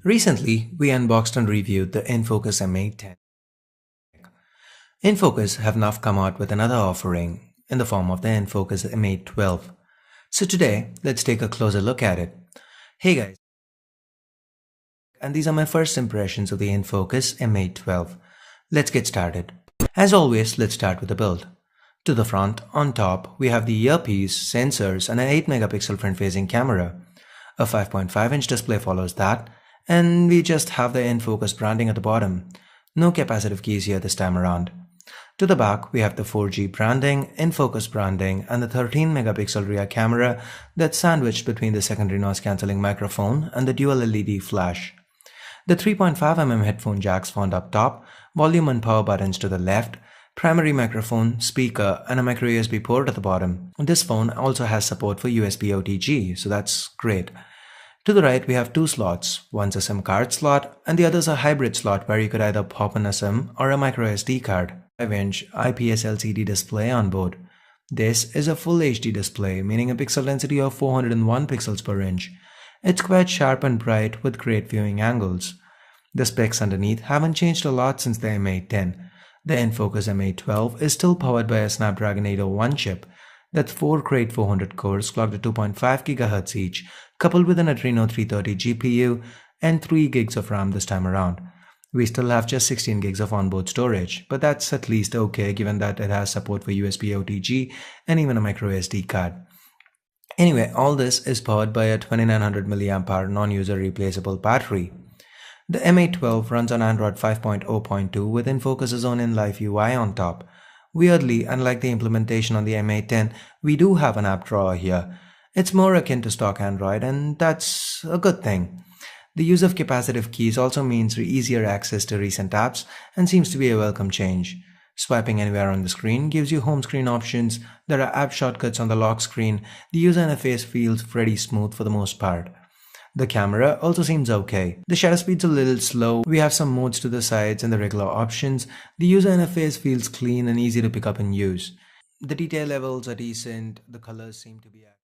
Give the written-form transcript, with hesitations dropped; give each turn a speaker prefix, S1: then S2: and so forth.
S1: Recently, we unboxed and reviewed the Infocus m810. Infocus have now come out with another offering in the form of the Infocus m812. So today, let's take a closer look at it. Hey guys, and these are my first impressions of the Infocus m812. Let's get started. As always, let's start with the build. To the front, on top, we have the earpiece, sensors, and an 8-megapixel front-facing camera. A 5.5-inch display follows that, and we just have the Infocus branding at the bottom. No capacitive keys here this time around. To the back, we have the 4G branding, Infocus branding, and the 13-megapixel rear camera that's sandwiched between the secondary noise-cancelling microphone and the dual LED flash. The 3.5mm headphone jacks found up top, volume and power buttons to the left, primary microphone, speaker, and a micro USB port at the bottom. This phone also has support for USB OTG, so that's great. To the right, we have two slots. One's a SIM card slot, and the other's a hybrid slot where you could either pop in a SIM or a micro SD card. 5-inch IPS LCD display on board. This is a full HD display, meaning a pixel density of 401 pixels per inch. It's quite sharp and bright with great viewing angles. The specs underneath haven't changed a lot since the m810. The Infocus m812 is still powered by a Snapdragon 801 chip. That's 4 Cray 400 cores clocked at 2.5 GHz each, coupled with an Adreno 330 GPU and 3 gigs of RAM this time around. We still have just 16 gigs of onboard storage, but that's at least okay given that it has support for USB OTG and even a micro SD card. Anyway, all this is powered by a 2900 mAh non-user replaceable battery. The m812 runs on Android 5.0.2 with Infocus's own in-life UI on top. Weirdly, unlike the implementation on the m810, we do have an app drawer here. It's more akin to stock Android, and that's a good thing. The use of capacitive keys also means easier access to recent apps and seems to be a welcome change. Swiping anywhere on the screen gives you home screen options. There are app shortcuts on the lock screen. The user interface feels pretty smooth for the most part. The camera also seems okay. The shutter speed's a little slow. We have some modes to the sides and the regular options. The user interface feels clean and easy to pick up and use. The detail levels are decent. The colors seem to be accurate.